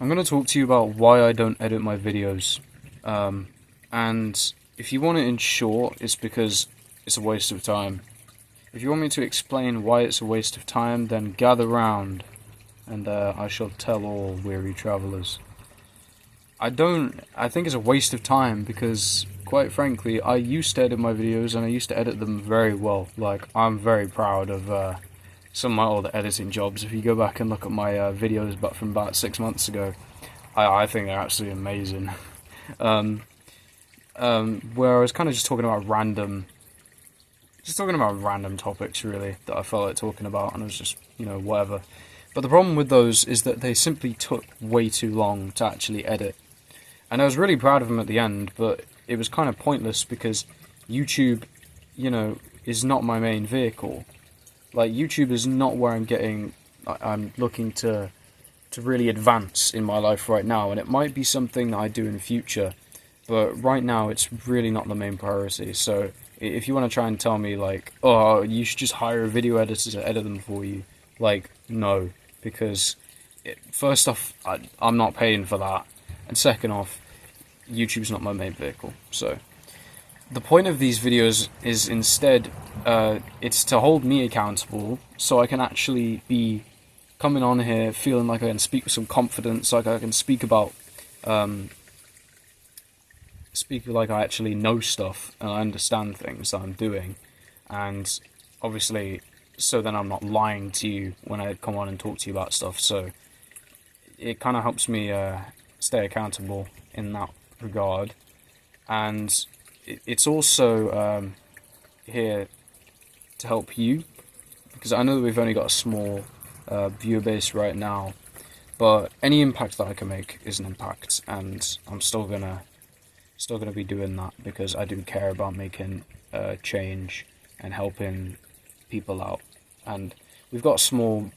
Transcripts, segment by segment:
I'm going to talk to you about why I don't edit my videos. And if you want it in short, it's because it's a waste of time. If you want me to explain why it's a waste of time, then gather round, and I shall tell all weary travellers. I think it's a waste of time because, quite frankly, I used to edit my videos and I used to edit them very well. Like, I'm very proud of some of my older editing jobs. If you go back and look at my videos from about 6 months ago, I think they're absolutely amazing. Where I was kind of just talking about random topics, really, that I felt like talking about, and it was just, whatever. But the problem with those is that they simply took way too long to actually edit. And I was really proud of them at the end, but it was kind of pointless because YouTube, is not my main vehicle. Like, YouTube is not where I'm looking to really advance in my life right now, and it might be something that I do in the future, but right now it's really not the main priority. So if you want to try and tell me, like, oh, you should just hire a video editor to edit them for you, like, no, because first off, I'm not paying for that, and second off, YouTube's not my main vehicle. So the point of these videos is instead, it's to hold me accountable, so I can actually be coming on here feeling like I can speak with some confidence, like I can speak like I actually know stuff and I understand things that I'm doing, and obviously, so then I'm not lying to you when I come on and talk to you about stuff. So it kind of helps me stay accountable in that regard, and it's also here to help you, because I know that we've only got a small viewer base right now, but any impact that I can make is an impact, and I'm still gonna be doing that because I do care about making change and helping people out. And we've got a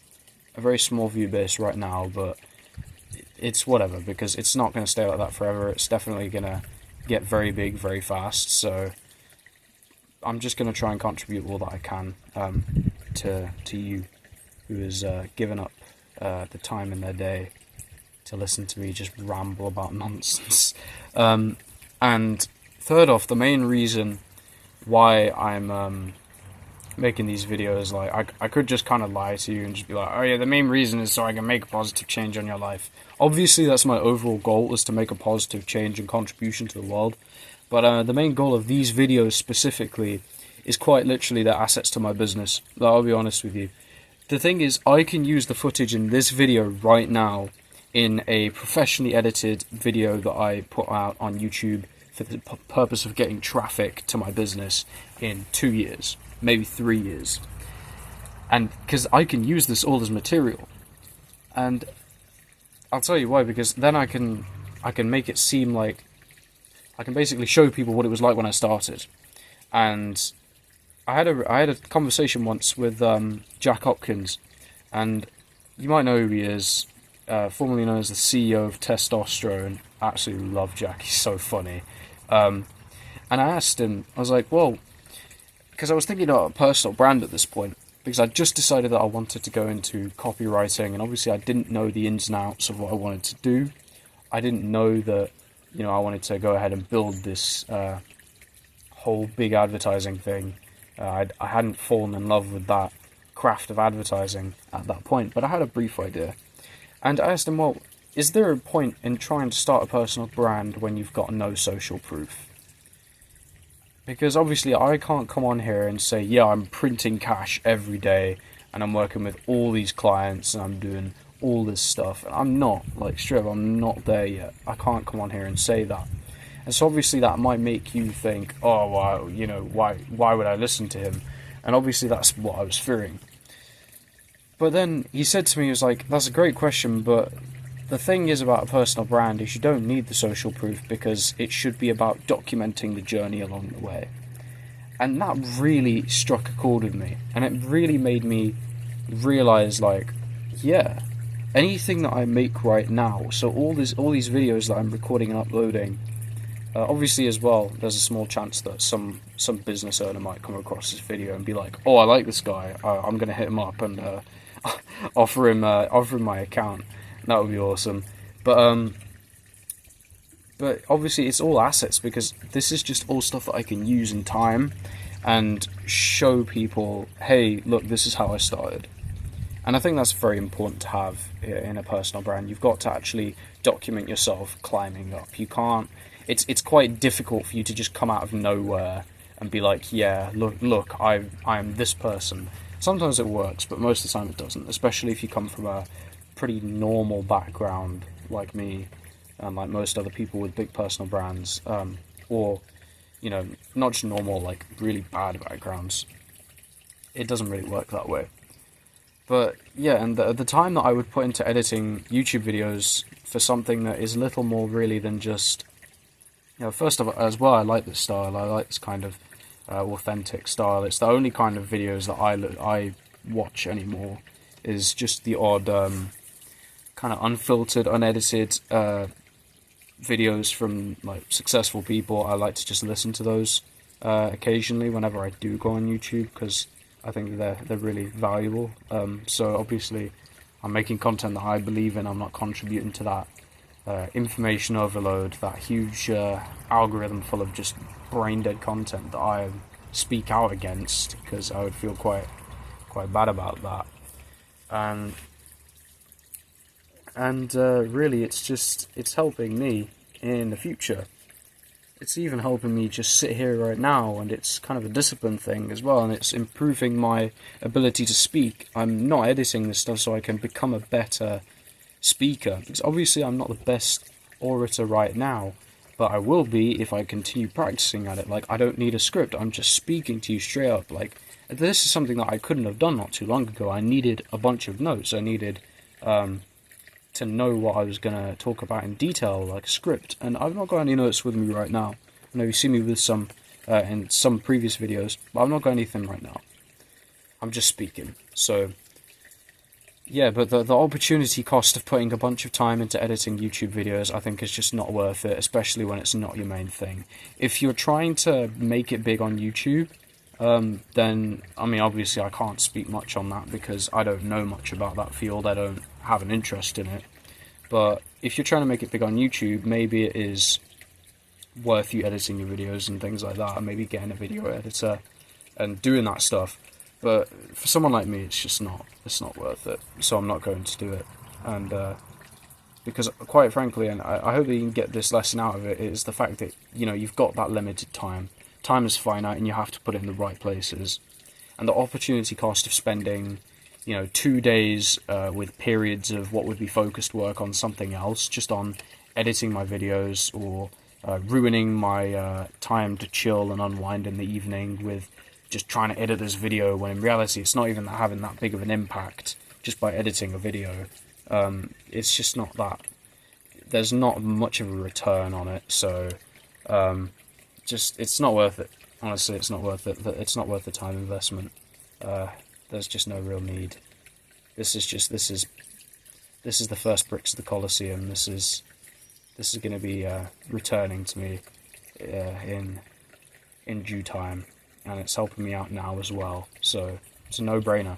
very small view base right now, but it's whatever, because it's not going to stay like that forever. It's definitely going to get very big very fast, so I'm just going to try and contribute all that I can to you who has given up the time in their day to listen to me just ramble about nonsense. And third off, the main reason why I'm making these videos, like, I could just kind of lie to you and just be like, oh yeah, the main reason is so I can make a positive change on your life. Obviously, that's my overall goal, is to make a positive change and contribution to the world. But the main goal of these videos specifically is quite literally they're assets to my business. I'll be honest with you. The thing is, I can use the footage in this video right now in a professionally edited video that I put out on YouTube for the purpose of getting traffic to my business in 2 years, maybe 3 years. And because I can use this all as material. And I'll tell you why, because then I can make it seem like I can basically show people what it was like when I started. And I had a conversation once with Jack Hopkins, and you might know who he is, formerly known as the CEO of Testosterone. I absolutely love Jack, he's so funny. And I asked him, I was like, well, because I was thinking about a personal brand at this point, because I just decided that I wanted to go into copywriting, and obviously I didn't know the ins and outs of what I wanted to do. I didn't know that, I wanted to go ahead and build this whole big advertising thing. I hadn't fallen in love with that craft of advertising at that point, but I had a brief idea. And I asked him, well, is there a point in trying to start a personal brand when you've got no social proof? Because obviously I can't come on here and say, yeah, I'm printing cash every day and I'm working with all these clients and I'm doing all this stuff. And I'm not, like, straight up, I'm not there yet. I can't come on here and say that. And so obviously that might make you think, oh, well, why would I listen to him? And obviously that's what I was fearing. But then he said to me, he was like, that's a great question, but the thing is about a personal brand is you don't need the social proof, because it should be about documenting the journey along the way. And that really struck a chord with me, and it really made me realize, like, yeah, anything that I make right now, so all these videos that I'm recording and uploading, obviously as well, there's a small chance that some business owner might come across this video and be like, oh, I like this guy, I'm going to hit him up and offer him my account. That would be awesome. But obviously it's all assets, because this is just all stuff that I can use in time and show people, hey, look, this is how I started. And I think that's very important to have in a personal brand. You've got to actually document yourself climbing up. You can't. It's quite difficult for you to just come out of nowhere and be like, yeah, look, I'm this person. Sometimes it works, but most of the time it doesn't. Especially if you come from a pretty normal background like me, and like most other people with big personal brands, or not just normal, like really bad backgrounds. It doesn't really work that way. But yeah, and the time that I would put into editing YouTube videos for something that is little more really than just, first of all, as well, I like this style. I like this kind of authentic style. It's the only kind of videos that I watch anymore, is just the odd kind of unfiltered, unedited videos from like successful people. I like to just listen to those occasionally whenever I do go on YouTube, because I think they're really valuable. So obviously I'm making content that I believe in. I'm not contributing to that information overload, that huge algorithm full of just brain dead content that I speak out against, because I would feel quite bad about that. And really it's helping me in the future. It's even helping me just sit here right now, and it's kind of a discipline thing as well, and it's improving my ability to speak. I'm not editing this stuff so I can become a better speaker, because obviously I'm not the best orator right now, but I will be if I continue practicing at it. Like, I don't need a script, I'm just speaking to you straight up. Like, this is something that I couldn't have done not too long ago. I needed a bunch of notes. I needed to know what I was going to talk about in detail, like a script, and I've not got any notes with me right now. I know you see me with some in some previous videos, but I've not got anything right now. I'm just speaking. So yeah, but the opportunity cost of putting a bunch of time into editing YouTube videos, I think, is just not worth it, especially when it's not your main thing. If you're trying to make it big on YouTube, then, I mean, obviously I can't speak much on that because I don't know much about that field. I don't have an interest in it. But if you're trying to make it big on YouTube, maybe it is worth you editing your videos and things like that, and maybe getting a video editor and doing that stuff. But for someone like me, it's not worth it. So I'm not going to do it. And because, quite frankly, and I hope that you can get this lesson out of it, is the fact that, you've got that limited time. Time is finite, and you have to put it in the right places. And the opportunity cost of spending, 2 days with periods of what would be focused work on something else, just on editing my videos, or ruining my time to chill and unwind in the evening with just trying to edit this video, when in reality it's not even having that big of an impact just by editing a video. It's just not that. There's not much of a return on it, so it's not worth it. Honestly, it's not worth it. It's not worth the time investment. There's just no real need. This is the first bricks of the Colosseum. This is going to be returning to me in due time, and it's helping me out now as well. So it's a no-brainer.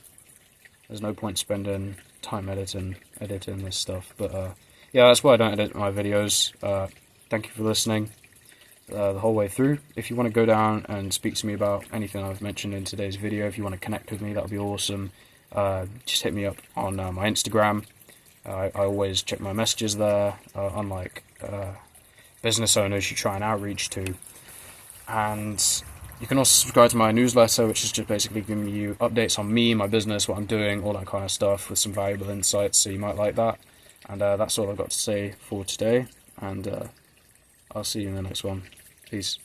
There's no point spending time editing this stuff. But yeah, that's why I don't edit my videos. Thank you for listening the whole way through. If you want to go down and speak to me about anything I've mentioned in today's video, if you want to connect with me, that would be awesome. Just hit me up on my Instagram. I always check my messages there, unlike business owners you try and outreach to. And you can also subscribe to my newsletter, which is just basically giving you updates on me, my business, what I'm doing, all that kind of stuff, with some valuable insights, so you might like that. And that's all I've got to say for today, and I'll see you in the next one. Peace.